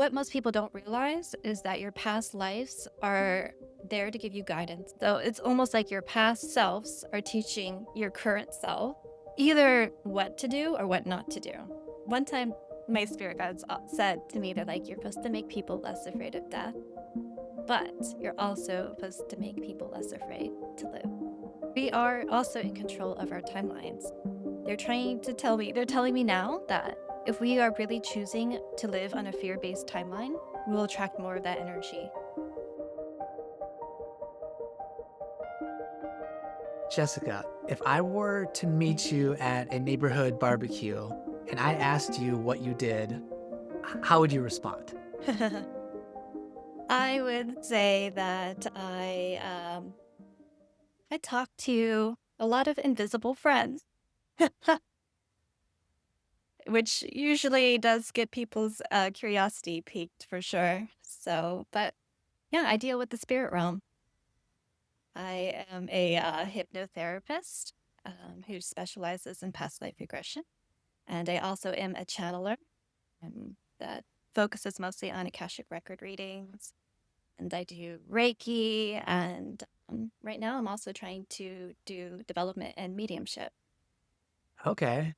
what most people don't realize is that your past lives are there to give you guidance. So it's almost like your past selves are teaching your current self either what to do or what not to do. One time, my spirit guides said to me that, like, you're supposed to make people less afraid of death, but you're also supposed to make people less afraid to live. We are also in control of our timelines. They're telling me now that if we are really choosing to live on a fear based timeline, we will attract more of that energy. Jessica, if I were to meet you at a neighborhood barbecue and I asked you what you did, how would you respond? I would say that I talk to a lot of invisible friends, which usually does get people's curiosity piqued for sure. So, but yeah, I deal with the spirit realm. I am a hypnotherapist who specializes in past life regression. And I also am a channeler that focuses mostly on Akashic record readings. And I do Reiki. And right now I'm also trying to do development and mediumship. Okay.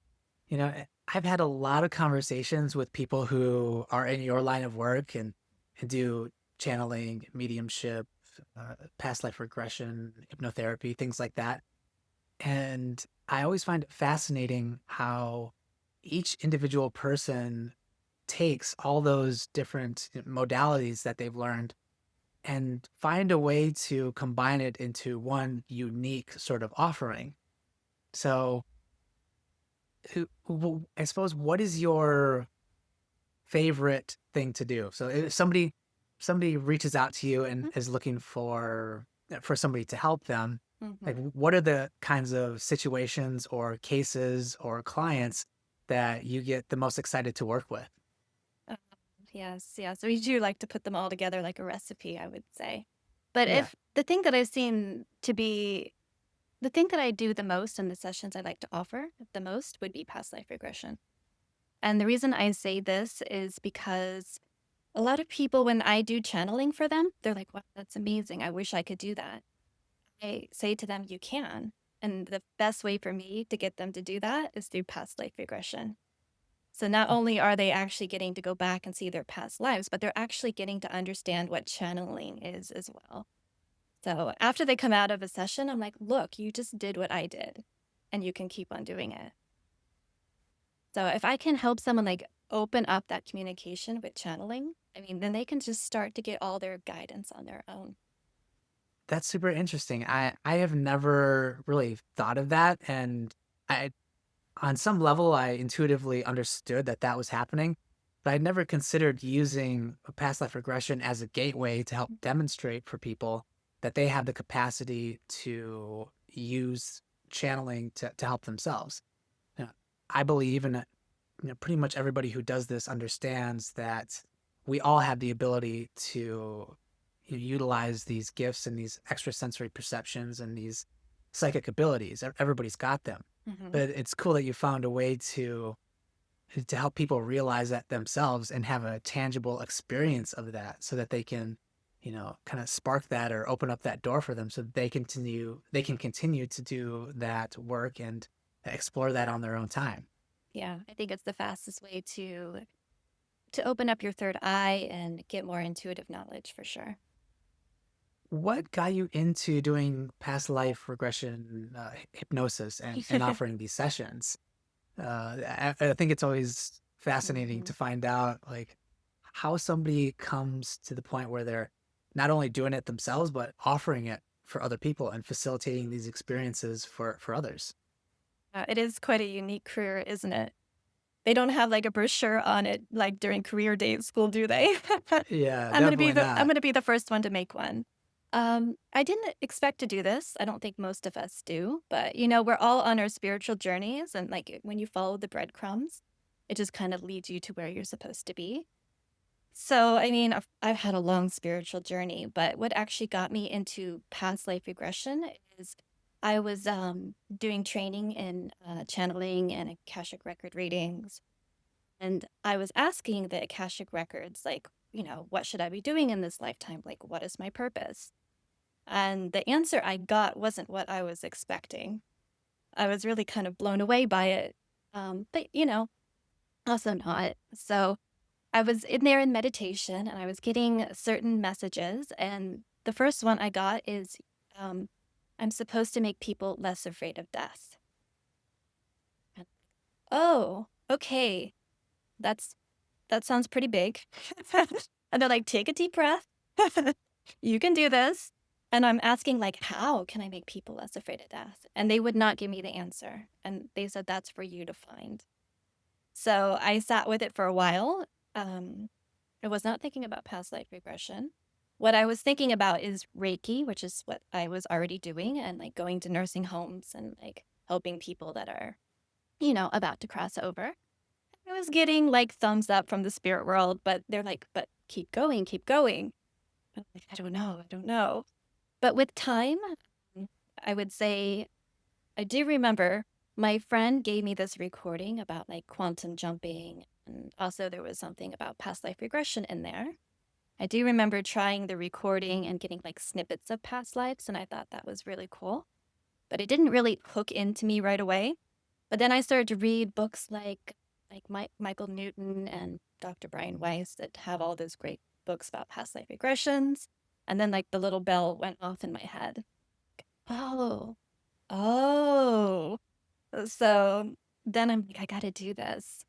I've had a lot of conversations with people who are in your line of work and do channeling, mediumship, past life regression, hypnotherapy, things like that. And I always find it fascinating how each individual person takes all those different modalities that they've learned and find a way to combine it into one unique sort of offering. So, I suppose, what is your favorite thing to do? So, if somebody reaches out to you and Mhm. is looking for somebody to help them, like, Mhm. what are the kinds of situations or cases or clients that you get the most excited to work with? Uh, yes, yes. We do like to put them all together like a recipe, I would say. But Yeah. if the thing that I've seen to be the thing that I do the most in the sessions I like to offer the most would be past life regression. And the reason I say this is because a lot of people, when I do channeling for them, they're like, wow, that's amazing. I wish I could do that. I say to them, you can. And the best way for me to get them to do that is through past life regression. So not only are they actually getting to go back and see their past lives, but they're actually getting to understand what channeling is as well. So after they come out of a session, I'm like, look, you just did what I did, and you can keep on doing it. So if I can help someone like open up that communication with channeling, I mean, then they can just start to get all their guidance on their own. That's super interesting. I have never really thought of that, and I on some level I intuitively understood that that was happening, but I'd never considered using a past life regression as a gateway to help demonstrate for people that they have the capacity to use channeling to help themselves. You know, I believe, and pretty much everybody who does this understands that we all have the ability to utilize these gifts and these extrasensory perceptions and these psychic abilities. Everybody's got them, Hmm. but it's cool that you found a way to help people realize that themselves and have a tangible experience of that, so that they can, kind of spark that or open up that door for them, so that they can continue to do that work and explore that on their own time. Yeah, I think it's the fastest way to open up your third eye and get more intuitive knowledge for sure. What got you into doing past life regression hypnosis and offering these sessions? I think it's always fascinating Hmm. to find out, like, how somebody comes to the point where they're not only doing it themselves but offering it for other people and facilitating these experiences for others. It is quite a unique career, isn't it? They don't have like a brochure on it like during career day at school, do they? Yeah, I'm definitely not. gonna be the first one to make one. I didn't expect to do this. I don't think most of us do, but we're all on our spiritual journeys, and like when you follow the breadcrumbs, it just kind of leads you to where you're supposed to be. So, I mean, I've had a long spiritual journey, but what actually got me into past life regression is I was doing training in channeling and Akashic record readings. And I was asking the Akashic Records, like, what should I be doing in this lifetime? Like, what is my purpose? And the answer I got wasn't what I was expecting. I was really kind of blown away by it. But, also not. So I was in there in meditation and I was getting certain messages. And the first one I got is um, I'm supposed to make people less afraid of death. And, oh, okay. That's that sounds pretty big. And they're like, take a deep breath. You can do this. And I'm asking, like, how can I make people less afraid of death? And they would not give me the answer. And they said, that's for you to find. So I sat with it for a while. Um, I was not thinking about past life regression. What I was thinking about is Reiki, which is what I was already doing, and like going to nursing homes and like helping people that are, about to cross over. I was getting like thumbs up from the spirit world, but they're like, but keep going, keep going. I'm like, I don't know, I don't know. But with time, mm, I would say I do remember my friend gave me this recording about like quantum jumping. And also, there was something about past life regression in there. I do remember trying the recording and getting like snippets of past lives, and I thought that was really cool. But it didn't really hook into me right away. But then I started to read books like Michael Newton and Dr. Brian Weiss that have all those great books about past life regressions. And then like the little bell went off in my head. Oh, oh. So then I'm like, I gotta do this.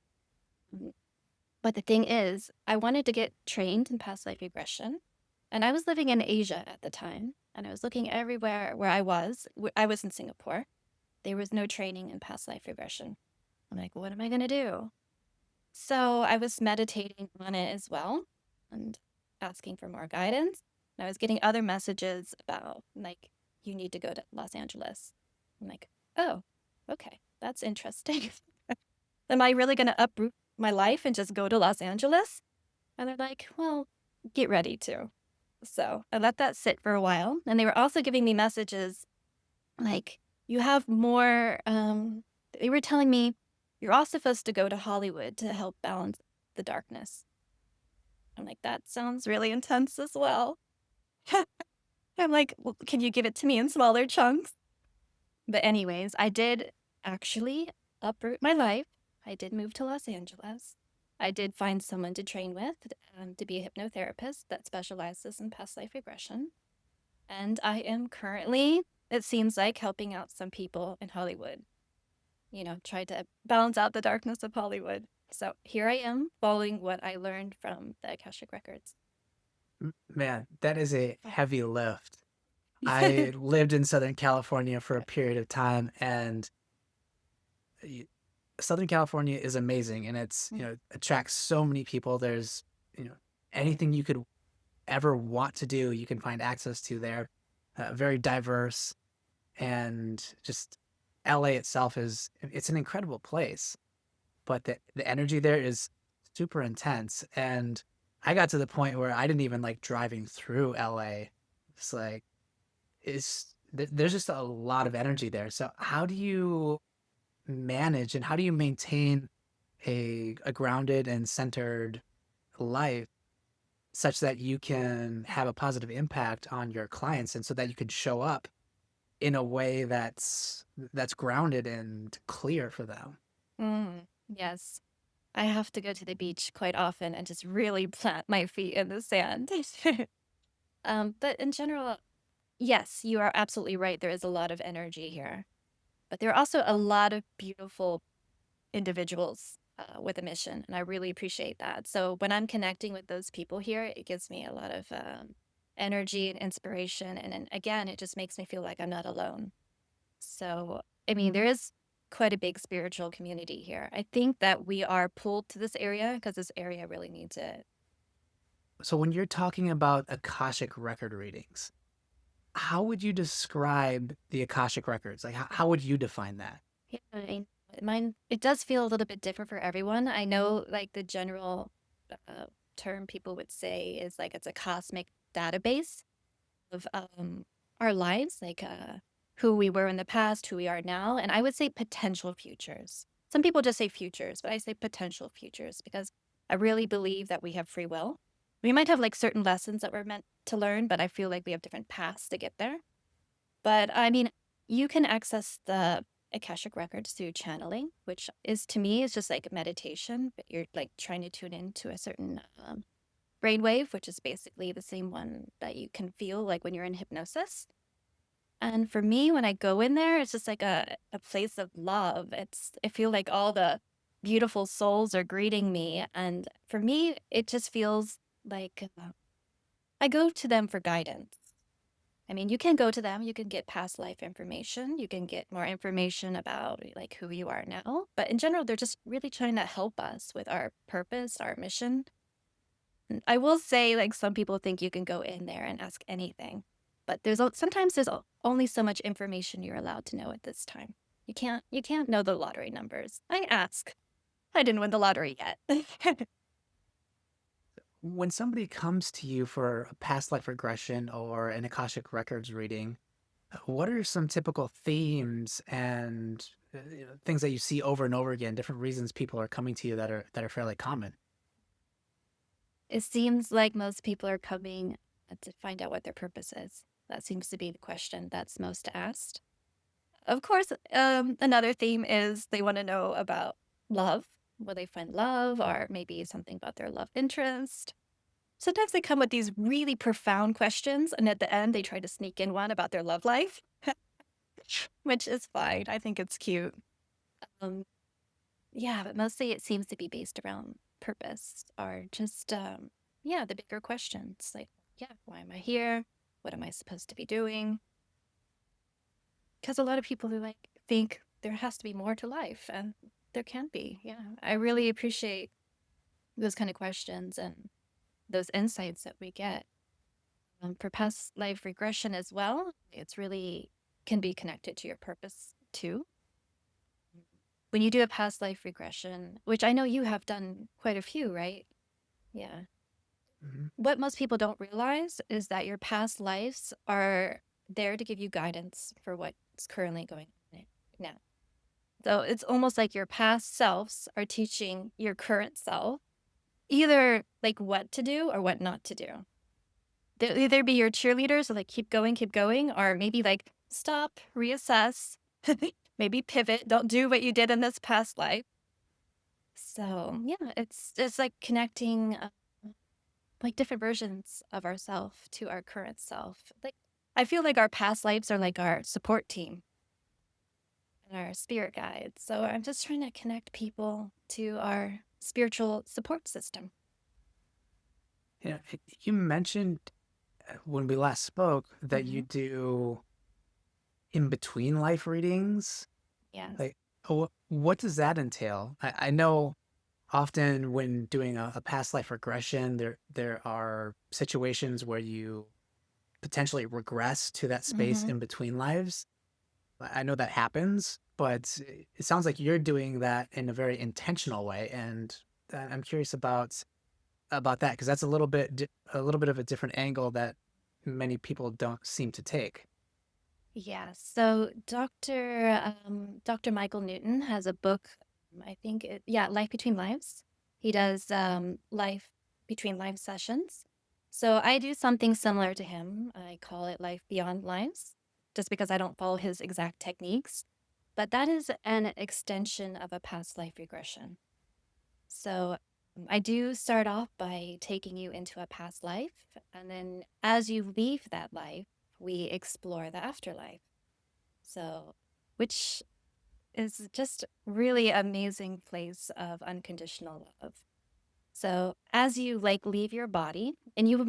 Mm, But the thing is, I wanted to get trained in past life regression. And I was living in Asia at the time. And I was looking everywhere where I was. I was in Singapore. There was no training in past life regression. I'm like, what am I going to do? So I was meditating on it as well and asking for more guidance. And I was getting other messages about, like, you need to go to Los Angeles. I'm like, oh, okay, that's interesting. Am I really going to uproot my life and just go to Los Angeles? And they're like, well, get ready to. So I let that sit for a while. And they were also giving me messages like, you have more, they were telling me, you're all supposed to go to Hollywood to help balance the darkness. I'm like, that sounds really intense as well. I'm like, well, can you give it to me in smaller chunks? But anyways, I did actually uproot my life. I did move to Los Angeles. I did find someone to train with to be a hypnotherapist that specializes in past life regression. And I am currently, it seems like, helping out some people in Hollywood, try to balance out the darkness of Hollywood. So here I am following what I learned from the Akashic Records. Man, that is a heavy lift. I lived in Southern California for a period of time, and y- Southern California is amazing, and it's, attracts so many people. There's, you know, anything you could ever want to do, you can find access to there. Very diverse, and just LA itself it's an incredible place, but the energy there is super intense. And I got to the point where I didn't even like driving through LA. It's like there's just a lot of energy there. So how do you manage and how do you maintain a grounded and centered life such that you can have a positive impact on your clients and so that you can show up in a way that's grounded and clear for them? Yes, I have to go to the beach quite often and just really plant my feet in the sand. But in general, yes, you are absolutely right. There is a lot of energy here, but there are also a lot of beautiful individuals with a mission, and I really appreciate that. So when I'm connecting with those people here, it gives me a lot of energy and inspiration, and then again, it just makes me feel like I'm not alone. So I mean, there is quite a big spiritual community here. I think that we are pulled to this area because this area really needs it. So when you're talking about Akashic record readings, how would you describe the Akashic records? Like how would you define that? Yeah, mine it does feel a little bit different for everyone. I know like the general uh, term people would say is like it's a cosmic database of our lives, like who we were in the past, who we are now, and I would say potential futures. Some people just say futures, but I say potential futures because I really believe that we have free will. We might have like certain lessons that we're meant to learn, but I feel like we have different paths to get there. But I mean, you can access the Akashic Records through channeling, which is to me is just like meditation, but you're like trying to tune into a certain brainwave, which is basically the same one that you can feel like when you're in hypnosis. And for me, when I go in there, it's just like a place of love. I feel like all the beautiful souls are greeting me. And for me, it just feels like I go to them for guidance. I mean, you can go to them, you can get past life information, you can get more information about like who you are now. But in general, they're just really trying to help us with our purpose, our mission. And I will say, like, some people think you can go in there and ask anything, but sometimes there's only so much information you're allowed to know at this time. You can't know the lottery numbers. I ask. I didn't win the lottery yet. When somebody comes to you for a past life regression or an Akashic Records reading, what are some typical themes and things that you see over and over again, different reasons people are coming to you that are fairly common? It seems like most people are coming to find out what their purpose is. That seems to be the question that's most asked. Of course, another theme is they want to know about love. Will they find love, or maybe something about their love interest? Sometimes they come with these really profound questions, and at the end, they try to sneak in one about their love life, which is fine. I think it's cute. Um, yeah, but mostly it seems to be based around purpose or just, yeah, the bigger questions like, yeah, why am I here? What am I supposed to be doing? Because a lot of people who like think there has to be more to life, and there can be. Yeah, I really appreciate those kind of questions and those insights that we get. For past life regression as well, it's really can be connected to your purpose too. When you do a past life regression, which I know you have done quite a few, right? Yeah. Mhm. What most people don't realize is that your past lives are there to give you guidance for what's currently going on now. So it's almost like your past selves are teaching your current self either like what to do or what not to do. They'll either be your cheerleaders, so like keep going, or maybe like stop, reassess, maybe pivot, don't do what you did in this past life. So yeah, it's like connecting like different versions of ourself to our current self. Like I feel like our past lives are like our support team and our spirit guides. So I'm just trying to connect people to our spiritual support system. Yeah, you mentioned when we last spoke that you Hmm. do in between life readings. Yes. Like, what does that entail? I know often when doing a past life regression, there are situations where you potentially regress to that space Hmm. in between lives. I know that happens, but it sounds like you're doing that in a very intentional way, and I'm curious about that because that's a little bit of a different angle that many people don't seem to take. Yeah. So Dr. Michael Newton has a book. Yeah, Life Between Lives. He does life between life sessions. So I do something similar to him. I call it Life Beyond Lives, just because I don't follow his exact techniques. But that is an extension of a past life regression. So I do start off by taking you into a past life, and then as you leave that life, we explore the afterlife. So, which is just really amazing place of unconditional love. So, as you like leave your body, and you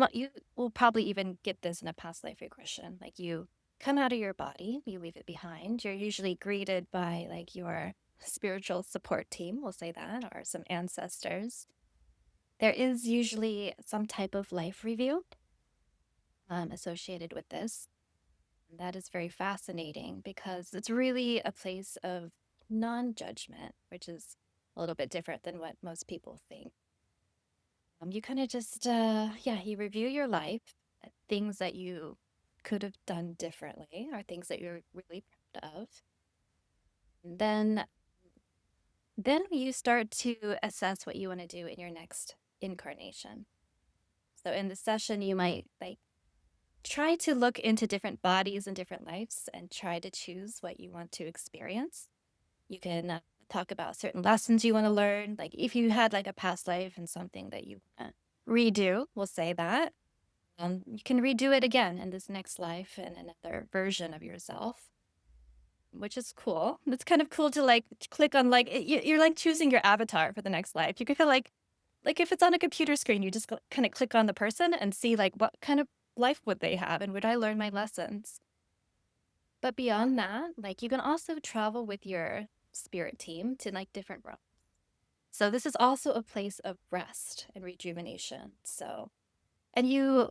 will probably even get this in a past life regression, like you come out of your body, you leave it behind. You're usually greeted by like your spiritual support team, we'll say that, or some ancestors. There is usually some type of life review associated with this. That is very fascinating because it's really a place of non judgment, which is a little bit different than what most people think. You kind of just, yeah, you review your life, things that you could have done differently or things that you're really proud of. And then Then you start to assess what you want to do in your next incarnation. So in the session, you might like try to look into different bodies and different lives and try to choose what you want to experience. You can talk about certain lessons you want to learn. Like if you had like a past life and something that you want to redo, we'll say that. You can redo it again in this next life and another version of yourself, which is cool. It's kind of cool to like click on like you're like choosing your avatar for the next life. You can feel like if it's on a computer screen, you just kind of click on the person and see like what kind of life would they have and would I learn my lessons. But beyond that, like you can also travel with your spirit team to like different realms. So this is also a place of rest and rejuvenation. So and you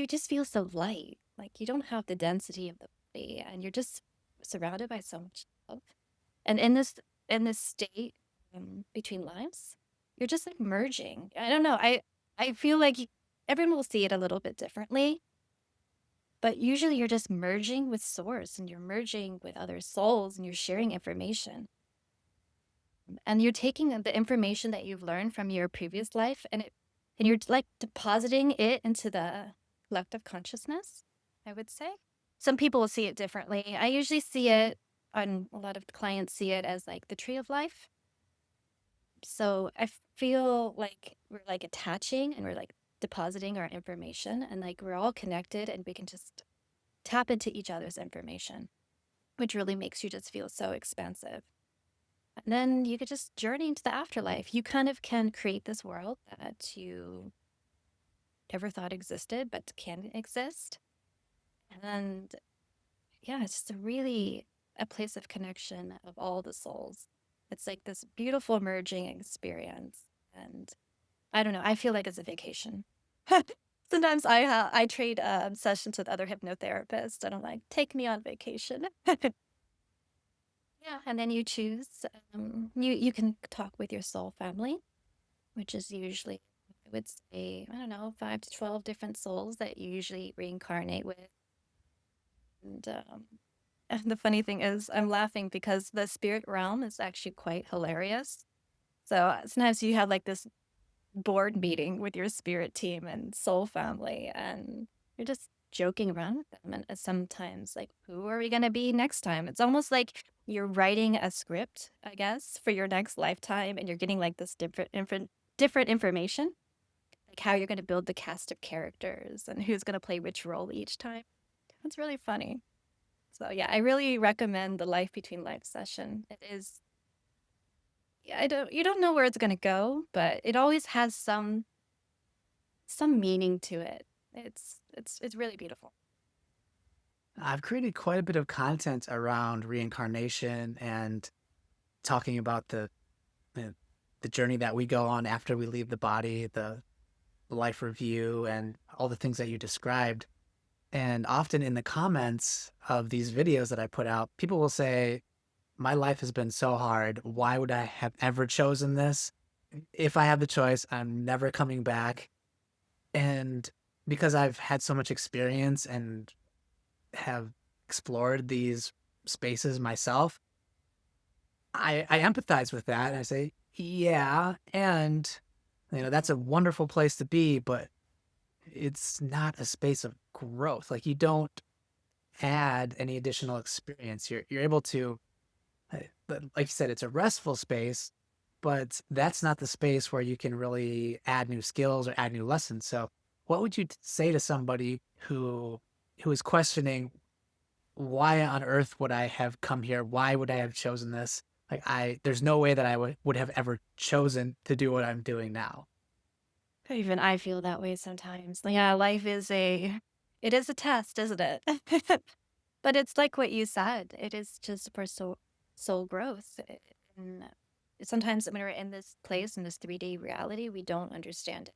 just feel so light. Like you don't have the density of the body and you're just surrounded by so much love. And in this state between lives, you're just like merging. I don't know. I feel like everyone will see it a little bit differently, but usually you're just merging with source and you're merging with other souls and you're sharing information. And you're taking the information that you've learned from your previous life and you're like depositing it into the collective consciousness, I would say. Some people will see it differently. I usually see it on a lot of clients see it as like the tree of life. So I feel like we're like attaching and we're like depositing our information and like we're all connected and we can just tap into each other's information, which really makes you just feel so expansive. And then you could just journey into the afterlife. You kind of can create this world that you never thought existed, but can exist. And yeah, it's just a place of connection of all the souls. It's like this beautiful merging experience. And I don't know, I feel like it's a vacation. Sometimes I trade sessions with other hypnotherapists and I'm like, take me on vacation. Yeah, and then you choose. You can talk with your soul family, which is usually, I would say, I don't know, 5 to 12 different souls that you usually reincarnate with. And, and the funny thing is, I'm laughing because the spirit realm is actually quite hilarious. So sometimes you have like this board meeting with your spirit team and soul family, and you're just joking around with them. And sometimes, like, who are we going to be next time? It's almost like you're writing a script, I guess, for your next lifetime, and you're getting like this different information, like how you're going to build the cast of characters and who's going to play which role each time. It's really funny. So yeah, I really recommend the Life Between Life session. It is, yeah, I don't, you don't know where it's going to go, but it always has some meaning to it. It's really beautiful. I've created quite a bit of content around reincarnation and talking about the, the journey that we go on after we leave the body, the life review, and all the things that you described. And often in the comments of these videos that I put out, people will say, my life has been so hard. Why would I have ever chosen this? If I have the choice, I'm never coming back. And because I've had so much experience and have explored these spaces myself, I empathize with that. And I say, yeah, and that's a wonderful place to be, but it's not a space of growth. Like you don't add any additional experience. You're able to, like you said, it's a restful space, but that's not the space where you can really add new skills or add new lessons. So, what would you say to somebody who is questioning why on earth would I have come here? Why would I have chosen this? Like there's no way that I would have ever chosen to do what I'm doing now. Even I feel that way sometimes. Yeah, life is it is a test, isn't it? But it's like what you said. It is just for soul growth. And sometimes when we're in this place in this 3D reality, we don't understand it.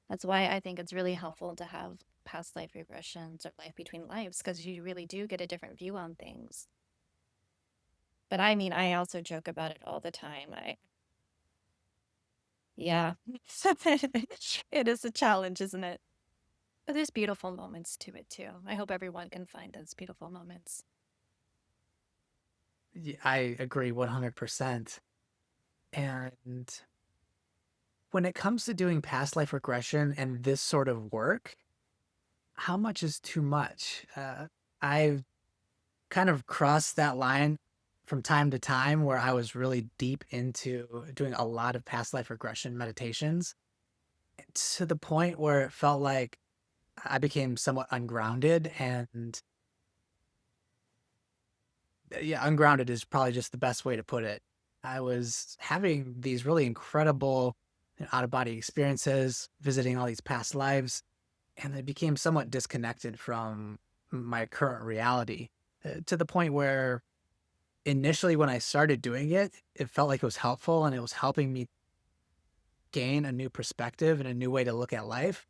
That's why I think it's really helpful to have past life regressions or life between lives because you really do get a different view on things. But I mean, I also joke about it all the time. Yeah, it is a challenge, isn't it? But there's beautiful moments to it too. I hope everyone can find those beautiful moments. I agree 100%. And when it comes to doing past life regression and this sort of work, how much is too much? I've kind of crossed that line from time to time where I was really deep into doing a lot of past life regression meditations to the point where it felt like I became somewhat ungrounded. And yeah, ungrounded is probably just the best way to put it. I was having these really incredible out of body experiences, visiting all these past lives, and I became somewhat disconnected from my current reality to the point where initially when I started doing it, it felt like it was helpful and it was helping me gain a new perspective and a new way to look at life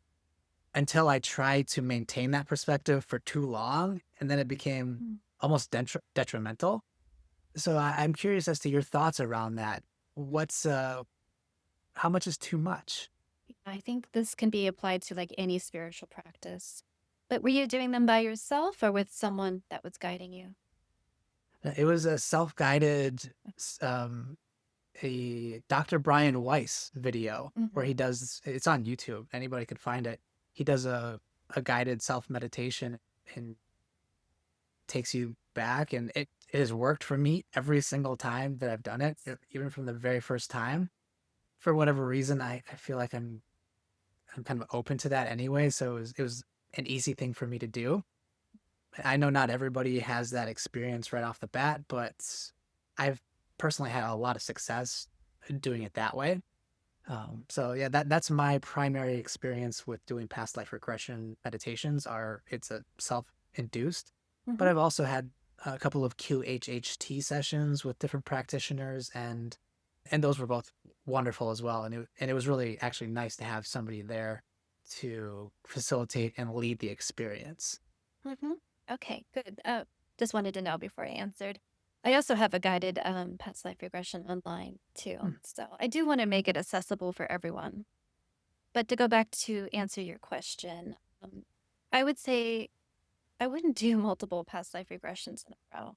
until I tried to maintain that perspective for too long. And then it became Mm. almost detrimental. So I'm curious as to your thoughts around that. What's, how much is too much? I think this can be applied to like any spiritual practice. But were you doing them by yourself or with someone that was guiding you? It was a self guided, a Dr. Brian Weiss video where Hmm. he does, it's on YouTube. Anybody could find it. He does a guided self meditation and takes you back. And it has worked for me every single time that I've done it, even from the very first time. For whatever reason, I feel like I'm kind of open to that anyway. So it was an easy thing for me to do. I know not everybody has that experience right off the bat, but I've personally had a lot of success doing it that way. So yeah, that's my primary experience with doing past life regression meditations. Are it's a self-induced, but Hmm. I've also had a couple of QHHT sessions with different practitioners, and those were both wonderful as well. And it was really actually nice to have somebody there to facilitate and lead the experience. Hmm. Okay, good. Just wanted to know before I answered. I also have a guided past life regression online too. Hmm. So I do want to make it accessible for everyone. But to go back to answer your question, um, I would say I wouldn't do multiple past life regressions in a row.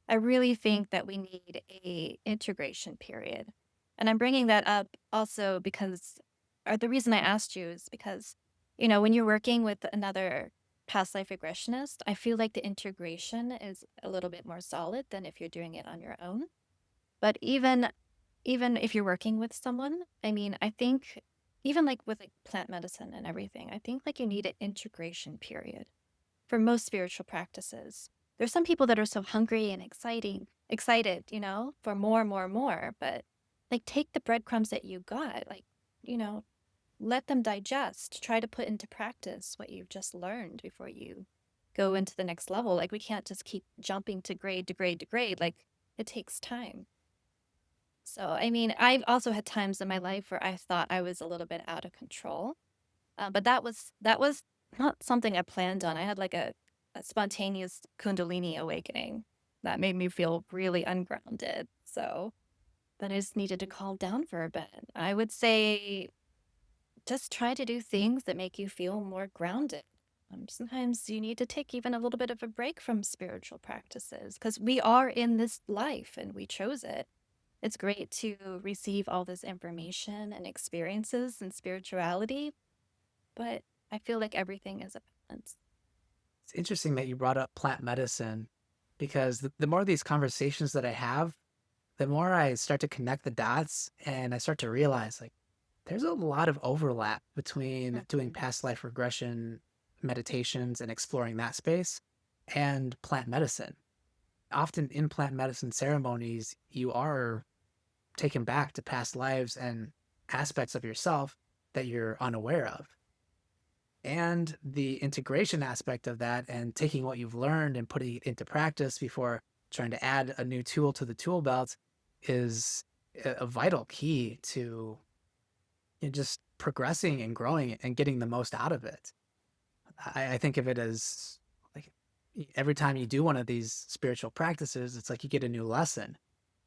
I really think that we need a integration period. And I'm bringing that up also because, or the reason I asked you is because, when you're working with another past life regressionist, I feel like the integration is a little bit more solid than if you're doing it on your own. But even if you're working with someone, I mean, I think even like with like plant medicine and everything, I think like you need an integration period for most spiritual practices. There's some people that are so hungry and excited, for more, more, more. But like take the breadcrumbs that you got, like, you know, let them digest. Try to put into practice what you've just learned before you go into the next level. Like we can't just keep jumping to grade to grade to grade. Like it takes time. So I mean, I've also had times in my life where I thought I was a little bit out of control, but that was not something I planned on. I had like a spontaneous Kundalini awakening that made me feel really ungrounded. So then I just needed to calm down for a bit. I would say just try to do things that make you feel more grounded. Sometimes you need to take even a little bit of a break from spiritual practices because we are in this life and we chose it. It's great to receive all this information and experiences and spirituality, but I feel like everything is a balance. It's interesting that you brought up plant medicine because the more of these conversations that I have, the more I start to connect the dots and I start to realize like there's a lot of overlap between doing Mhm. past life regression meditations and exploring that space and plant medicine. Often in plant medicine ceremonies, you are taken back to past lives and aspects of yourself that you're unaware of. And the integration aspect of that and taking what you've learned and putting it into practice before trying to add a new tool to the tool belt is a vital key to just progressing and growing and getting the most out of it. I think of it as like every time you do one of these spiritual practices, it's like you get a new lesson.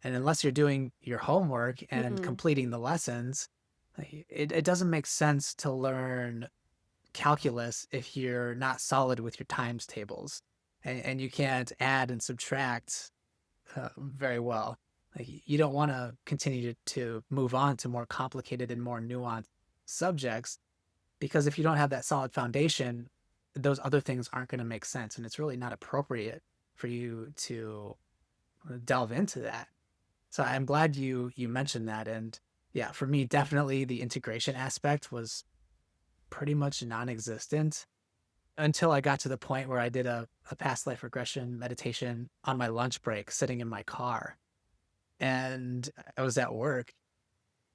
And unless you're doing your homework and Mm-mm. completing the lessons, like, it doesn't make sense to learn calculus if you're not solid with your times tables and you can't add and subtract very well. Like you don't want to continue to move on to more complicated and more nuanced subjects because if you don't have that solid foundation, those other things aren't going to make sense, and it's really not appropriate for you to delve into that. So I'm glad you mentioned that, and yeah, for me, definitely the integration aspect was pretty much non-existent until I got to the point where I did a past life regression meditation on my lunch break, sitting in my car, and I was at work,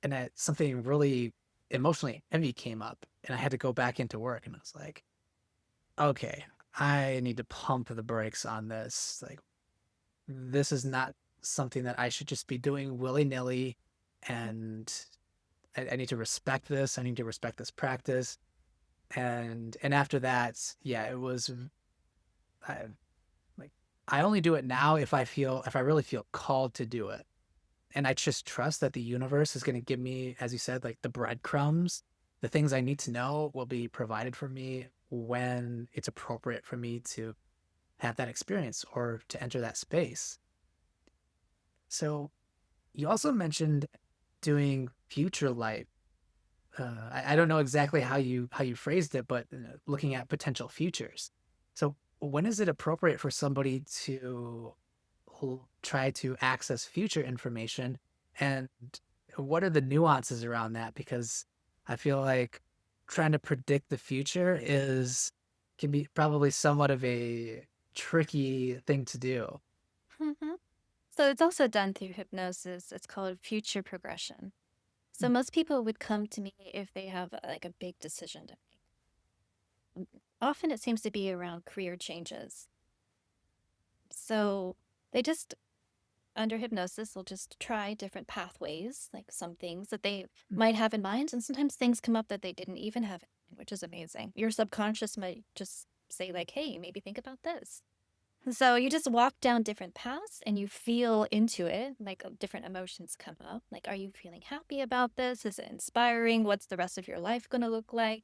and something really emotionally heavy came up, and I had to go back into work, and I was like, okay, I need to pump the brakes on this. Like, this is not something that I should just be doing willy nilly, and I need to respect this. I need to respect this practice. And after that, yeah, it was I, like I only do it now if I really feel called to do it, and I just trust that the universe is going to give me, as you said, like the breadcrumbs, the things I need to know will be provided for me when it's appropriate for me to have that experience or to enter that space. So you also mentioned doing future life. I don't know exactly how you phrased it, but looking at potential futures. So when is it appropriate for somebody to try to access future information, and what are the nuances around that? Because I feel like trying to predict the future is can be probably somewhat of a tricky thing to do. Mhm. So it's also done through hypnosis. It's called future progression. So most people would come to me if they have like a big decision to make. Often it seems to be around career changes. So they just, under hypnosis, will just try different pathways, like some things that they might have in mind. And sometimes things come up that they didn't even have in mind, which is amazing. Your subconscious might just say, like, hey, maybe think about this. So you just walk down different paths and you feel into it, like different emotions come up. Like, are you feeling happy about this? Is it inspiring? What's the rest of your life going to look like?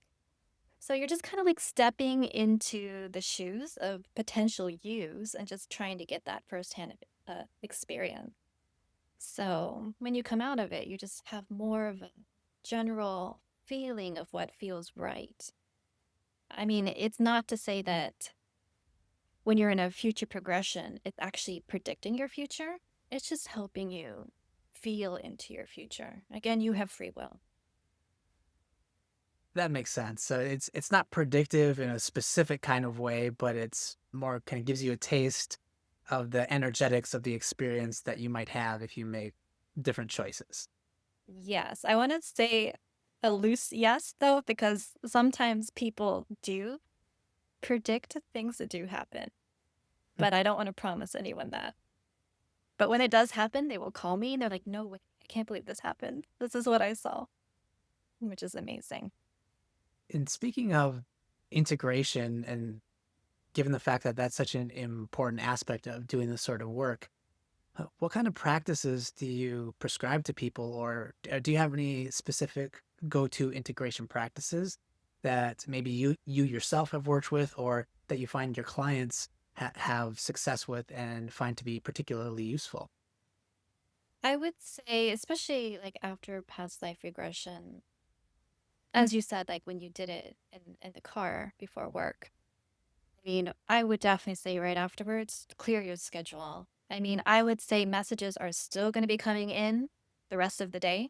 So you're just kind of like stepping into the shoes of potential yous and just trying to get that firsthand experience. So when you come out of it, you just have more of a general feeling of what feels right. I mean, it's not to say that when you're in a future progression, it's actually predicting your future. It's just helping you feel into your future. Again, you have free will. That makes sense. So it's not predictive in a specific kind of way, but it's more kind of gives you a taste of the energetics of the experience that you might have if you make different choices. Yes, I want to say a loose yes, though, because sometimes people do predict things that do happen, but I don't want to promise anyone that. But when it does happen, they will call me and they're like, no way, I can't believe this happened. This is what I saw, which is amazing. And speaking of integration, and given the fact that that's such an important aspect of doing this sort of work, what kind of practices do you prescribe to people, or do you have any specific go-to integration practices that maybe you yourself have worked with, or that you find your clients have success with and find to be particularly useful? I would say, especially like after past life regression, as you said, like when you did it in the car before work, I mean, I would definitely say right afterwards, clear your schedule. I mean, I would say messages are still going to be coming in the rest of the day.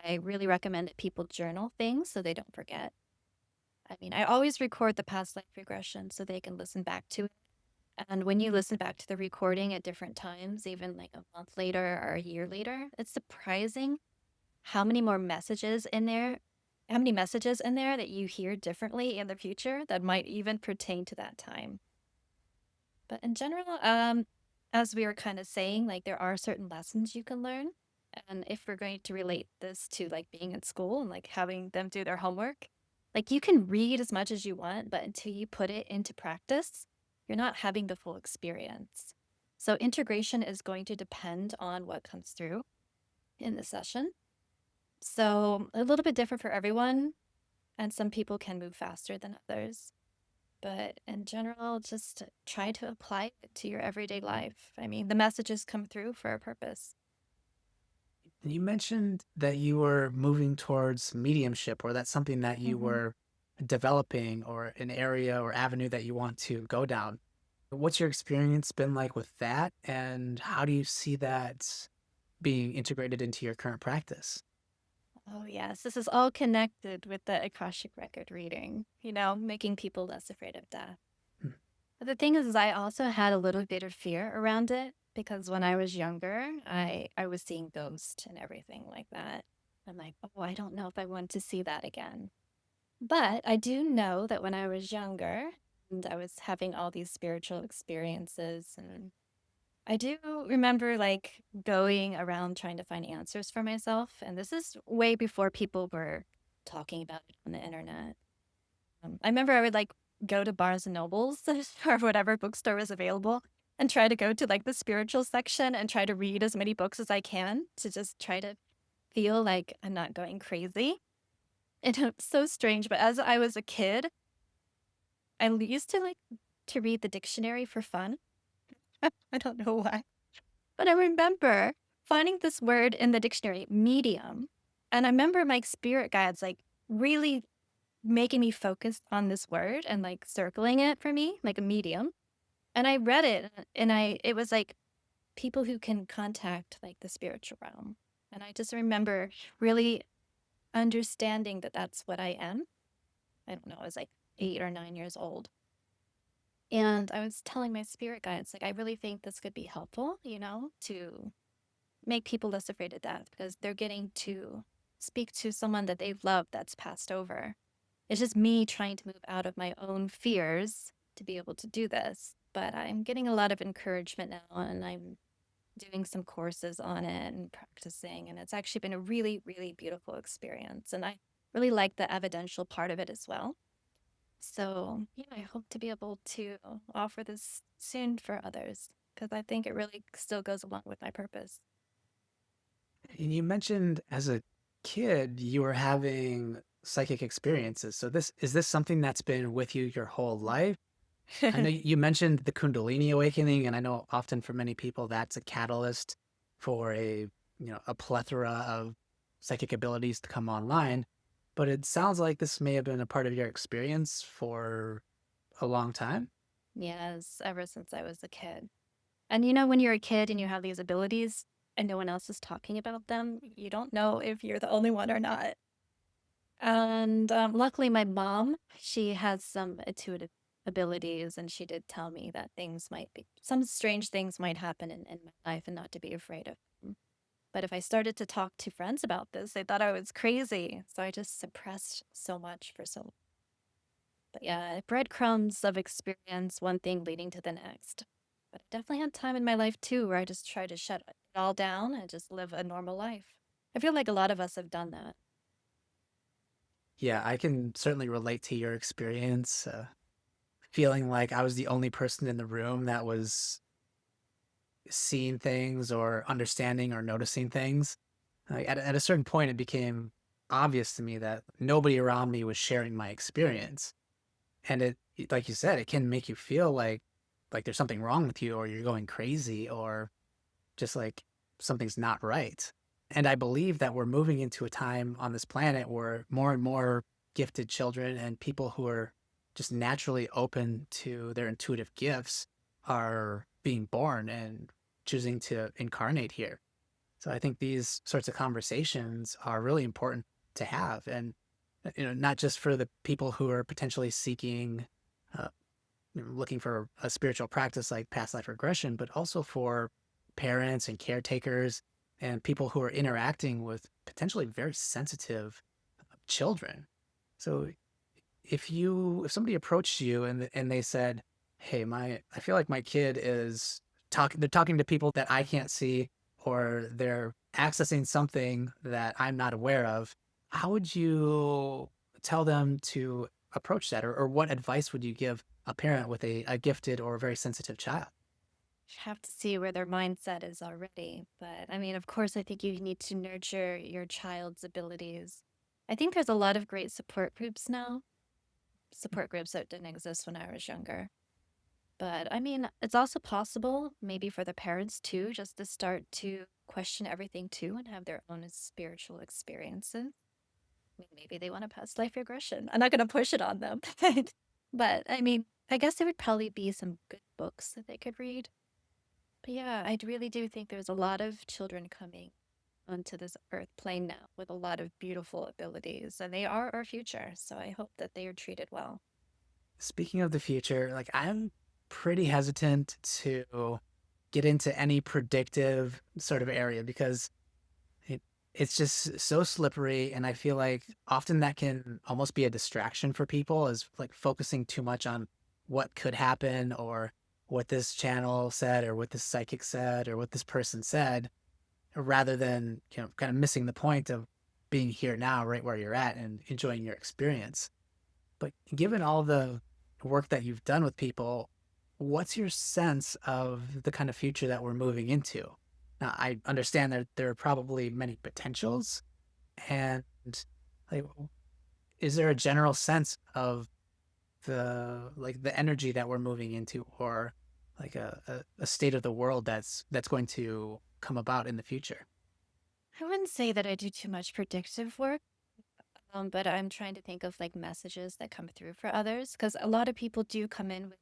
I really recommend that people journal things so they don't forget. I mean, I always record the past life regression so they can listen back to it. And when you listen back to the recording at different times, even like a month later or a year later, it's surprising how many more messages in there, how many messages in there that you hear differently in the future that might even pertain to that time. But in general, as we were kind of saying, like there are certain lessons you can learn. And if we're going to relate this to like being in school and like having them do their homework, like you can read as much as you want, but until you put it into practice, you're not having the full experience. So integration is going to depend on what comes through in the session. So a little bit different for everyone, and some people can move faster than others. But in general, just try to apply it to your everyday life. I mean, the messages come through for a purpose. And you mentioned that you were moving towards mediumship, or that's something that you Hmm. were developing, or an area or avenue that you want to go down. What's your experience been like with that, and how do you see that being integrated into your current practice? Oh, yes. This is all connected with the Akashic record reading, making people less afraid of death. Hmm. But the thing is I also had a little bit of fear around it because when I was younger, I was seeing ghosts and everything like that. I'm like, oh, I don't know if I want to see that again. But I do know that when I was younger and I was having all these spiritual experiences, and I do remember like going around trying to find answers for myself. And this is way before people were talking about it on the internet. I remember I would like go to Barnes and Nobles or whatever bookstore was available and try to go to like the spiritual section and try to read as many books as I can to just try to feel like I'm not going crazy. And it's so strange, but as I was a kid, I used to like to read the dictionary for fun. I don't know why. But I remember finding this word in the dictionary, medium. And I remember my spirit guides like really making me focus on this word and like circling it for me, like a medium. And I read it and it was like people who can contact like the spiritual realm. And I just remember really understanding that that's what I am. I don't know, I was like 8 or 9 years old. And I was telling my spirit guides, like, I really think this could be helpful, to make people less afraid of death because they're getting to speak to someone that they've loved that's passed over. It's just me trying to move out of my own fears to be able to do this. But I'm getting a lot of encouragement now and I'm doing some courses on it and practicing. And it's actually been a really, really beautiful experience. And I really like the evidential part of it as well. So, yeah, I hope to be able to offer this soon for others because I think it really still goes along with my purpose. And you mentioned as a kid you were having psychic experiences. So this something that's been with you your whole life? I know you mentioned the Kundalini awakening, and I know often for many people that's a catalyst for a plethora of psychic abilities to come online. But it sounds like this may have been a part of your experience for a long time. Yes, ever since I was a kid. And when you're a kid and you have these abilities and no one else is talking about them, you don't know if you're the only one or not. And luckily, my mom, she has some intuitive abilities, and she did tell me that some strange things might happen in my life and not to be afraid of them. But if I started to talk to friends about this, they thought I was crazy. So I just suppressed so much for so long. But yeah, breadcrumbs of experience, one thing leading to the next. But I definitely had time in my life too where I just tried to shut it all down and just live a normal life. I feel like a lot of us have done that. Yeah, I can certainly relate to your experience, feeling like I was the only person in the room that was seeing things or understanding or noticing things. At a certain point, it became obvious to me that nobody around me was sharing my experience. And like you said, it can make you feel like there's something wrong with you, or you're going crazy, or just like something's not right. And I believe that we're moving into a time on this planet where more and more gifted children and people who are just naturally open to their intuitive gifts are being born and choosing to incarnate here. So I think these sorts of conversations are really important to have. And, not just for the people who are potentially seeking, uh, looking for a spiritual practice like past life regression, but also for parents and caretakers and people who are interacting with potentially very sensitive children. So if somebody approached you and they said, "Hey, my I feel like my kid is they're talking to people that I can't see, or they're accessing something that I'm not aware of," how would you tell them to approach that, or what advice would you give a parent with a gifted or very sensitive child? Have to see where their mindset is already. But I mean, of course, I think you need to nurture your child's abilities. I think there's a lot of great support groups now, support groups that didn't exist when I was younger. But I mean, it's also possible, maybe for the parents too, just to start to question everything too and have their own spiritual experiences. I mean, maybe they want a past life regression. I'm not going to push it on them. But I mean, I guess there would probably be some good books that they could read. But yeah, I really do think there's a lot of children coming onto this earth plane now with a lot of beautiful abilities, and they are our future. So I hope that they are treated well. Speaking of the future, like I'm pretty hesitant to get into any predictive sort of area because it it's just so slippery, and I feel like often that can almost be a distraction for people, is like focusing too much on what could happen or what this channel said or what this psychic said or what this person said, rather than, kind of missing the point of being here now, right where you're at, and enjoying your experience. But given all the work that you've done with people, what's your sense of the kind of future that we're moving into? Now, I understand that there are probably many potentials, and like, is there a general sense of the energy that we're moving into, or like a state of the world that's going to come about in the future? I wouldn't say that I do too much predictive work, but I'm trying to think of like messages that come through for others because a lot of people do come in with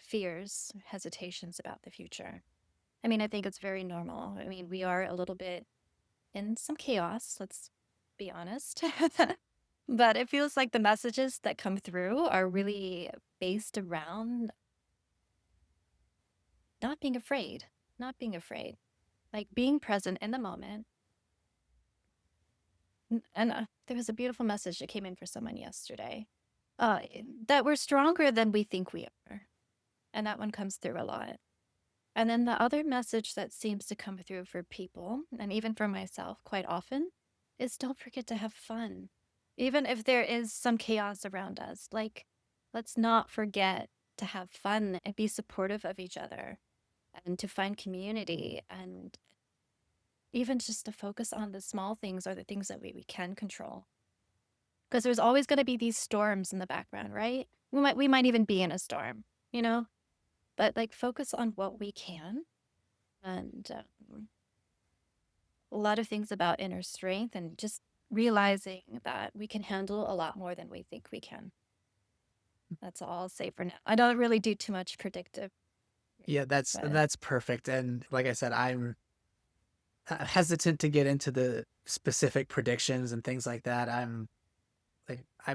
fears, hesitations about the future. I mean, I think it's very normal. I mean, we are a little bit in some chaos, let's be honest. But it feels like the messages that come through are really based around not being afraid, not being afraid, like being present in the moment. And there was a beautiful message that came in for someone yesterday that we're stronger than we think we are. And that one comes through a lot. And then the other message that seems to come through for people, and even for myself quite often, is don't forget to have fun. Even if there is some chaos around us, like, let's not forget to have fun and be supportive of each other and to find community and even just to focus on the small things or the things that we can control. Because there's always going to be these storms in the background, right? We might even be in a storm, you know? But like focus on what we can and a lot of things about inner strength and just realizing that we can handle a lot more than we think we can. That's all I'll say for now. I don't really do too much predictive, Yeah, but that's perfect. And like I said, I'm hesitant to get into the specific predictions and things like that. I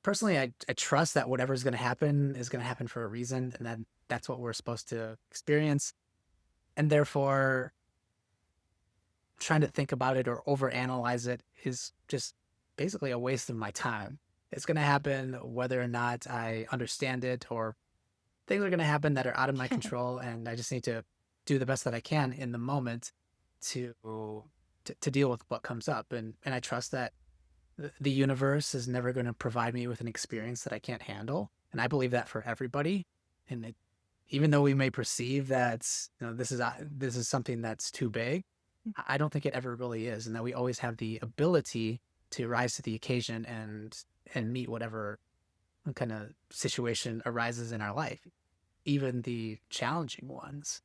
personally, I trust that whatever's going to happen is going to happen for a reason, and that's what we're supposed to experience. And therefore, trying to think about it or overanalyze it is just basically a waste of my time. It's going to happen whether or not I understand it, or things are going to happen that are out of my control, and I just need to do the best that I can in the moment to to deal with what comes up. And I trust that the universe is never going to provide me with an experience that I can't handle, and I believe that for everybody. And even though we may perceive that, this is something that's too big, I don't think it ever really is, and that we always have the ability to rise to the occasion and meet whatever kind of situation arises in our life, even the challenging ones.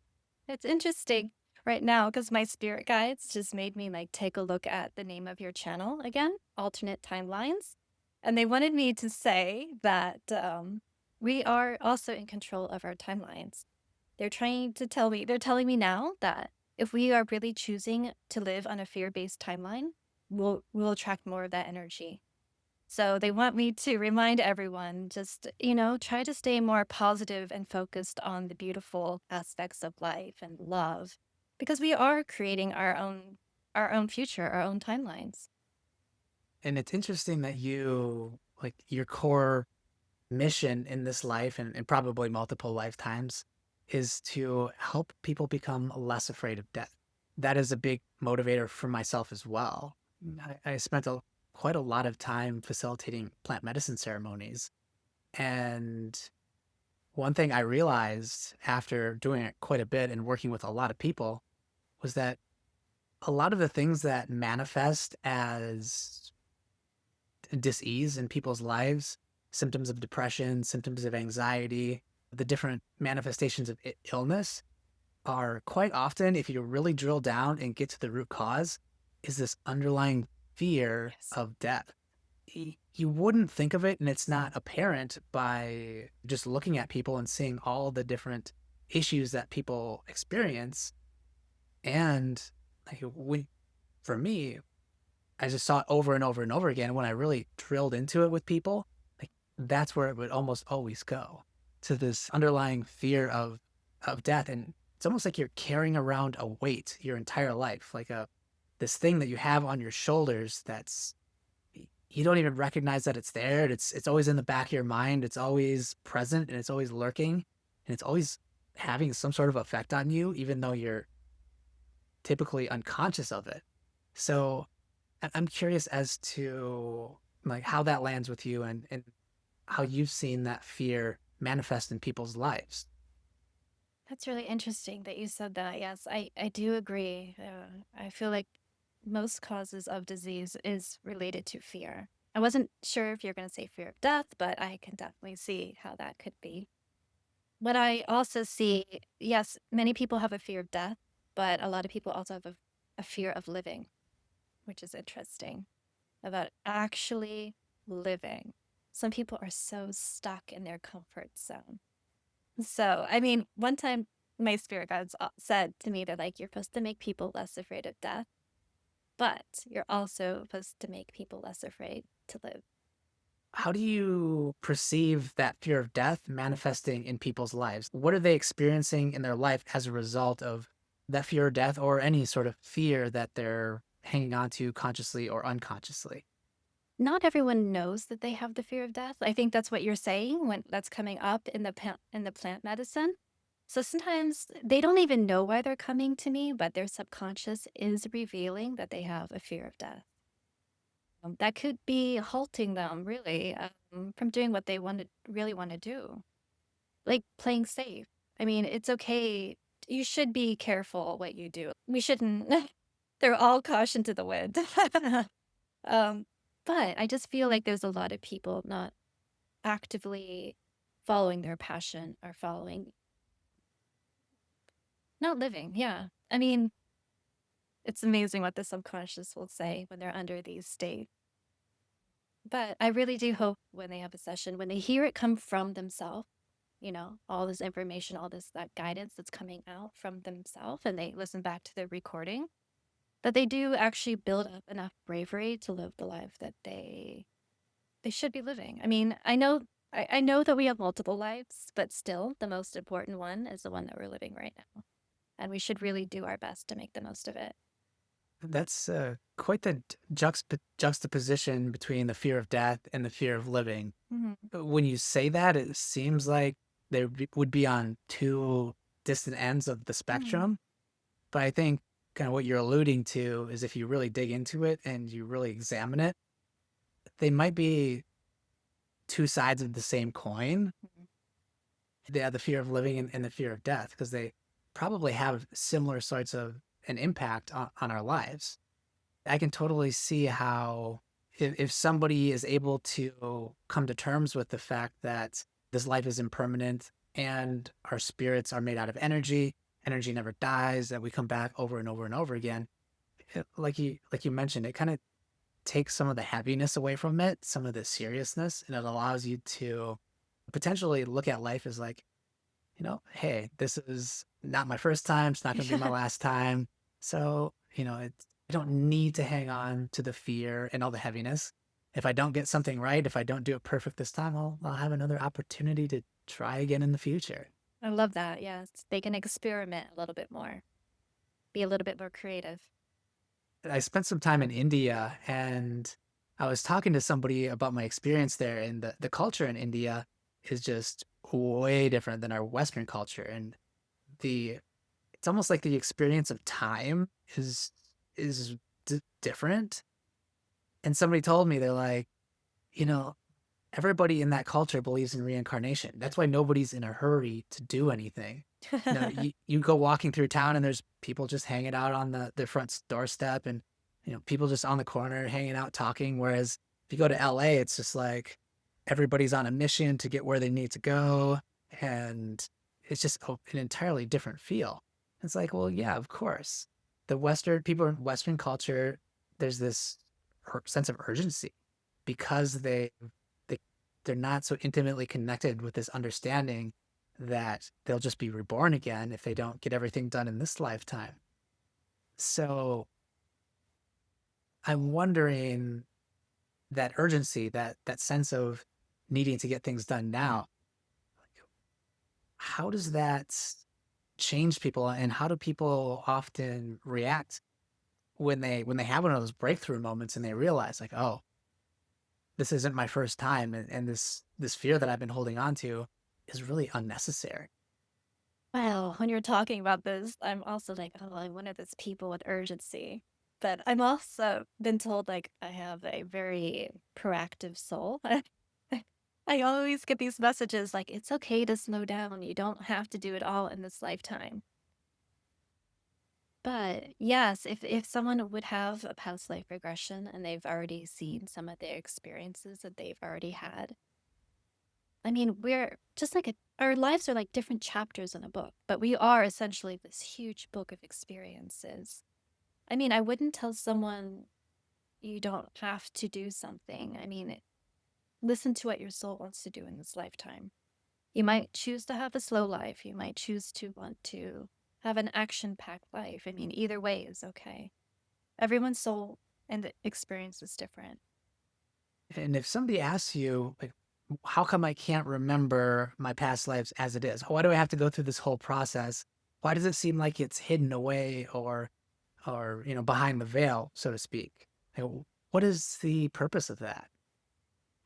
it's interesting right now because my spirit guides just made me like take a look at the name of your channel again, alternate timelines. And they wanted me to say that we are also in control of our timelines. They're telling me now that if we are really choosing to live on a fear-based timeline, we'll attract more of that energy. So they want me to remind everyone just, try to stay more positive and focused on the beautiful aspects of life and love because we are creating our own future, our own timelines. And it's interesting that your core mission in this life, and probably multiple lifetimes, is to help people become less afraid of death. That is a big motivator for myself as well. I spent quite a lot of time facilitating plant medicine ceremonies. And one thing I realized after doing it quite a bit and working with a lot of people was that a lot of the things that manifest as dis-ease in people's lives, symptoms of depression, symptoms of anxiety, the different manifestations of illness, are quite often, if you really drill down and get to the root cause, is this underlying fear Yes. of death. You wouldn't think of it, and it's not apparent by just looking at people and seeing all the different issues that people experience. And like, for me, I just saw it over and over and over again. When I really drilled into it with people, like that's where it would almost always go, to this underlying fear of death. And it's almost like you're carrying around a weight your entire life, like a this thing that you have on your shoulders that's you don't even recognize that it's there. It's always in the back of your mind. It's always present and it's always lurking and it's always having some sort of effect on you, even though you're typically unconscious of it. So I'm curious as to like how that lands with you and how you've seen that fear manifest in people's lives. That's really interesting that you said that. Yes, I do agree. I feel like most causes of disease is related to fear. I wasn't sure if you're going to say fear of death, but I can definitely see how that could be. But I also see, yes, many people have a fear of death, but a lot of people also have a fear of living, which is interesting about actually living. Some people are so stuck in their comfort zone. So, I mean, one time my spirit guides said to me, they're like, you're supposed to make people less afraid of death, but you're also supposed to make people less afraid to live. How do you perceive that fear of death manifesting in people's lives? What are they experiencing in their life as a result of that fear of death or any sort of fear that they're hanging on to consciously or unconsciously? Not everyone knows that they have the fear of death. I think that's what you're saying when that's coming up in the plant medicine. So sometimes they don't even know why they're coming to me, but their subconscious is revealing that they have a fear of death. That could be halting them really from doing what they really want to do, like playing safe. I mean, it's okay. You should be careful what you do. We shouldn't. They're all caution to the wind. um, but I just feel like there's a lot of people not actively following their passion or following, not living. Yeah. I mean, it's amazing what the subconscious will say when they're under these states. But I really do hope when they have a session, when they hear it come from themselves, all this information, all this that guidance that's coming out from themselves, and they listen back to the recording, that they do actually build up enough bravery to live the life that they should be living. I mean, I know that we have multiple lives, but still the most important one is the one that we're living right now. And we should really do our best to make the most of it. That's quite the juxtaposition between the fear of death and the fear of living. Hmm. When you say that, it seems like they would be on two distant ends of the Hmm. spectrum. But I think kind of what you're alluding to is if you really dig into it and you really examine it, they might be two sides of the same coin. Yeah, the fear of living and the fear of death, because they probably have similar sorts of an impact on our lives. I can totally see how if somebody is able to come to terms with the fact that this life is impermanent and our spirits are made out of energy, energy never dies, that we come back over and over and over again. Like you mentioned, it kind of takes some of the heaviness away from it, some of the seriousness, and it allows you to potentially look at life as like, hey, this is not my first time. It's not going to be my last time. So, I don't need to hang on to the fear and all the heaviness. If I don't get something right, if I don't do it perfect this time, I'll have another opportunity to try again in the future. I love that. Yes. They can experiment a little bit more, be a little bit more creative. I spent some time in India and I was talking to somebody about my experience there, and the culture in India is just way different than our Western culture. And the it's almost like the experience of time is different. And somebody told me they're like, you know, everybody in that culture believes in reincarnation. That's why nobody's in a hurry to do anything. You go walking through town and there's people just hanging out on the front doorstep, and people just on the corner hanging out talking. Whereas if you go to LA, it's just like everybody's on a mission to get where they need to go, and it's just an entirely different feel. It's like, well, yeah, of course. The Western people in Western culture, there's this sense of urgency because they they're not so intimately connected with this understanding that they'll just be reborn again if they don't get everything done in this lifetime. So I'm wondering that urgency, that sense of needing to get things done now, how does that change people and how do people often react when they have one of those breakthrough moments and they realize like, oh, this isn't my first time and this fear that I've been holding on to is really unnecessary. Well, when you're talking about this, I'm also like, oh, I'm one of those people with urgency. But I'm also been told like I have a very proactive soul. I always get these messages like it's okay to slow down. You don't have to do it all in this lifetime. But yes, if someone would have a past life regression and they've already seen some of the experiences that they've already had, I mean, we're just like our lives are like different chapters in a book, but we are essentially this huge book of experiences. I mean, I wouldn't tell someone you don't have to do something. I mean, listen to what your soul wants to do in this lifetime. You might choose to have a slow life. You might choose to want to have an action packed life. I mean, either way is okay. Everyone's soul and experience is different. And if somebody asks you, like, how come I can't remember my past lives as it is? Why do I have to go through this whole process? Why does it seem like it's hidden away or behind the veil, so to speak? Like, what is the purpose of that?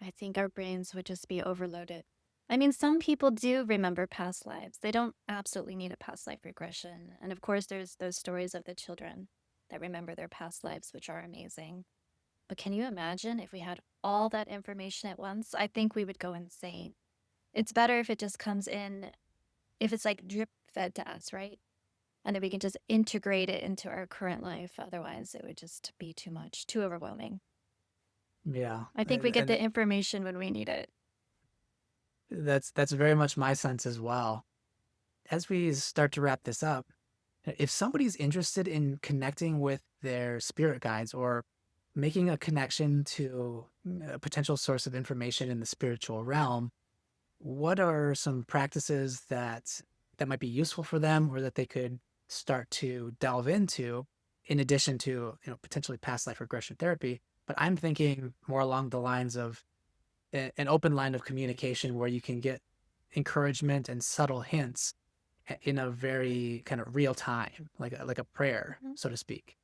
I think our brains would just be overloaded. I mean, some people do remember past lives. They don't absolutely need a past life regression. And of course, there's those stories of the children that remember their past lives, which are amazing. But can you imagine if we had all that information at once? I think we would go insane. It's better if it just comes in, if it's like drip fed to us, right? And then we can just integrate it into our current life. Otherwise, it would just be too much, too overwhelming. Yeah, I think we get and the information when we need it. that's very much my sense as well. As we start to wrap this up, if somebody's interested in connecting with their spirit guides or making a connection to a potential source of information in the spiritual realm, what are some practices that might be useful for them or that they could start to delve into in addition to, potentially past life regression therapy? But I'm thinking more along the lines of an open line of communication where you can get encouragement and subtle hints in a very kind of real time, like a prayer, Mhm. so to speak.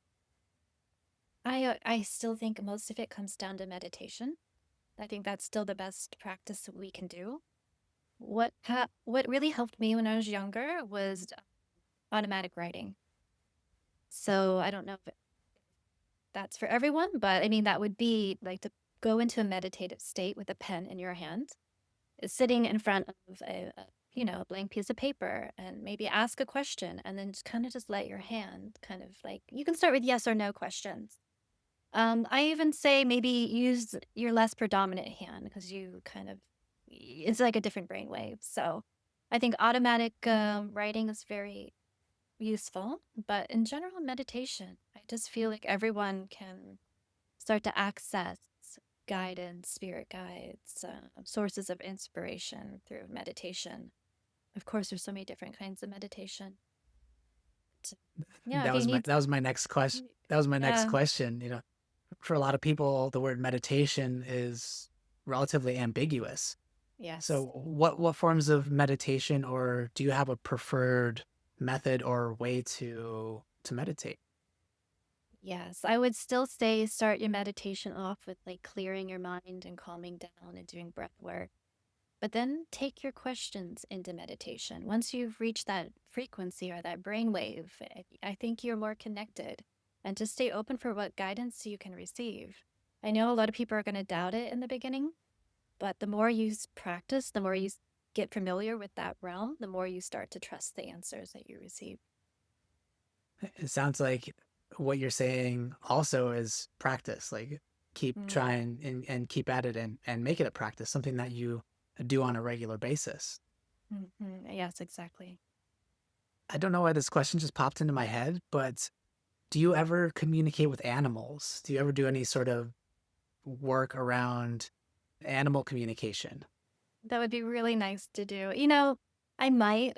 I still think most of it comes down to meditation. I think that's still the best practice that we can do. What really helped me when I was younger was automatic writing. So I don't know if that's for everyone, but I mean that would be like to go into a meditative state with a pen in your hand, sitting in front of a blank piece of paper, and maybe ask a question, and then just kind of just let your hand kind of like you can start with yes or no questions. I even say maybe use your less predominant hand because you kind of it's like a different brainwave. So I think automatic writing is very useful, but in general, meditation, I just feel like everyone can start to access guidance, spirit guides, sources of inspiration through meditation. Of course, there's so many different kinds of meditation. But, yeah, if you need, That was my next question. That was my next yeah, question. For a lot of people, the word meditation is relatively ambiguous. So, yes. what forms of meditation, or do you have a preferred method or way to meditate? Yes, I would still say start your meditation off with like clearing your mind and calming down and doing breath work. But then take your questions into meditation. Once you've reached that frequency or that brainwave, I think you're more connected. And just stay open for what guidance you can receive. I know a lot of people are going to doubt it in the beginning, but the more you practice, the more you get familiar with that realm, the more you start to trust the answers that you receive. It sounds like what you're saying also is practice. Like keep Mm. trying and keep at it and make it a practice, something that you do on a regular basis. Mhm. Yes, exactly. I don't know why this question just popped into my head, but do you ever communicate with animals? Do you ever do any sort of work around animal communication? That would be really nice to do. You know, I might,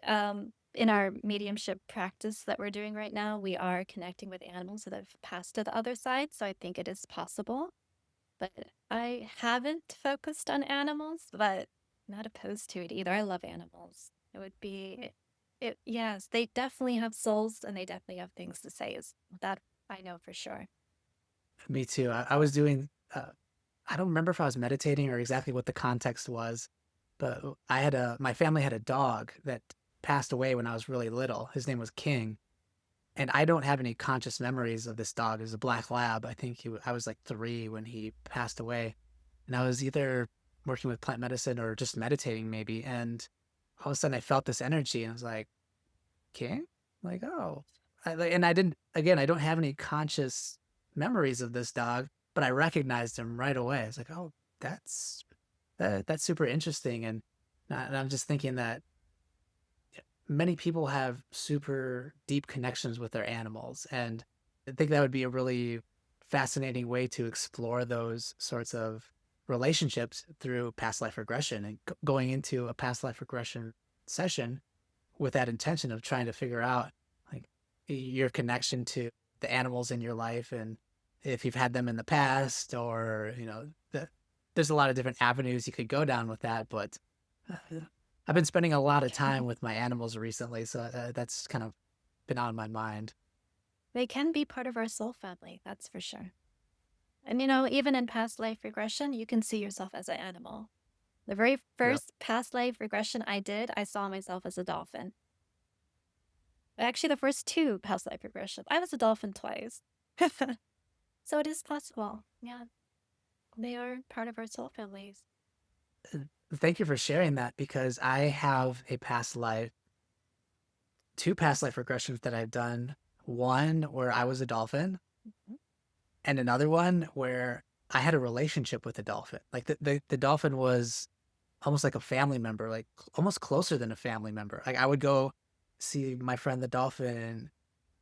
in our mediumship practice that we're doing right now, we are connecting with animals that have passed to the other side, so I think it is possible. But I haven't focused on animals, but not opposed to it either. I love animals. It would be it yes, they definitely have souls and they definitely have things to say is that I know for sure. Me too. I was doing, I don't remember if I was meditating or exactly what the context was, but my family had a dog that passed away when I was really little. His name was King. And I don't have any conscious memories of this dog. It was a black lab. I think I was like 3 when he passed away. And I was either working with plant medicine or just meditating maybe. And all of a sudden I felt this energy and I was like, King? Like, oh. And I didn't, again, I don't have any conscious memories of this dog, but I recognized him right away. I was like, oh, that's, that's super interesting. And I'm just thinking that many people have super deep connections with their animals. And I think that would be a really fascinating way to explore those sorts of relationships through past life regression and going into a past life regression session with that intention of trying to figure out like your connection to the animals in your life and if you've had them in the past or there's a lot of different avenues you could go down with that, but uh, I've been spending a lot of time with my animals recently, so that's kind of been on my mind. They can be part of our soul family, that's for sure. And you know, even in past life regression, you can see yourself as an animal. The very Yep. first past life regression I did, I saw myself as a dolphin. Actually, the first two past life regressions, I was a dolphin twice. So it is possible. Yeah, they are part of our soul families. Thank you for sharing that because I have two past life regressions that I've done. One where I was a dolphin, Mhm. and another one where I had a relationship with a dolphin. Like the dolphin was almost like a family member, like almost closer than a family member. Like I would go see my friend the dolphin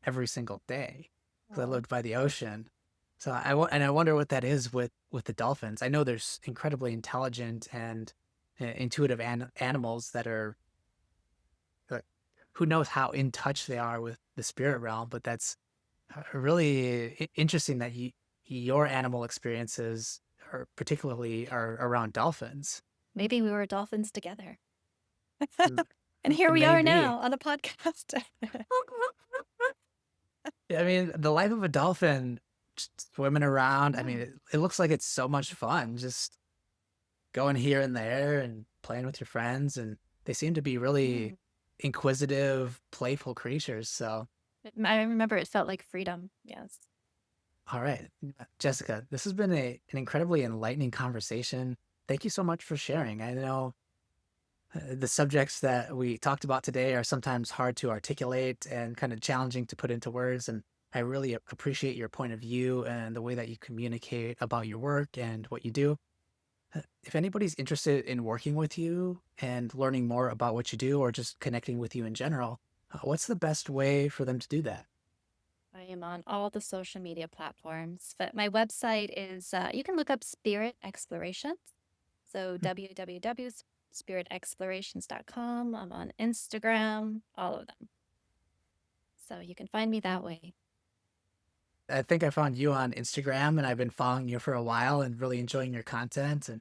every single day because I Oh, lived by the ocean. So and I wonder what that is with the dolphins. I know there's incredibly intelligent and intuitive animals that are uh, who knows how in touch they are with the spirit realm, but that's really interesting that your animal experiences are particularly are around dolphins. maybe we were dolphins together. M- And here we are Maybe. now on a podcast. I mean, the life of a dolphin, just swimming around. I Yeah. mean, it looks like it's so much fun, just going here and there and playing with your friends. And they seem to be really Mm. inquisitive, playful creatures. So, I remember it felt like freedom. Yes. all right, Jessica, this has been an incredibly enlightening conversation. Thank you so much for sharing. I know the subjects that we talked about today are sometimes hard to articulate and kind of challenging to put into words. And I really appreciate your point of view and the way that you communicate about your work and what you do. If anybody's interested in working with you and learning more about what you do or just connecting with you in general, what's the best way for them to do that? I am on all the social media platforms, but my website is, you can look up Spirit Explorations. So Hmm. www.spiritexplorations.com. I'm on Instagram, all of them. So you can find me that way. I think I found you on Instagram and I've been following you for a while and really enjoying your content. And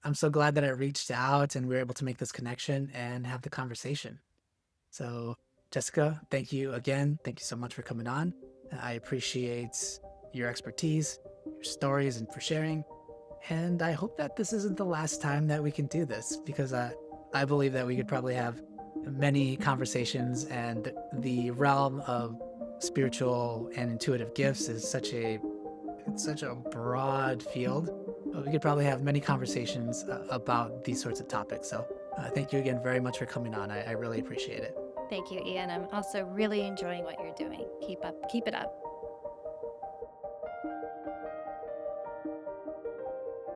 I'm so glad that I reached out and we were able to make this connection and have the conversation. So, Jessica, thank you again. Thank you so much for coming on. I appreciate your expertise, your stories, and for sharing. And I hope that this isn't the last time that we can do this because I believe that we could probably have many conversations, and the realm of spiritual and intuitive gifts is it's such a broad field. We could probably have many conversations about these sorts of topics. So, thank you again very much for coming on. I really appreciate it. Thank you, Ian. I'm also really enjoying what you're doing. Keep it up.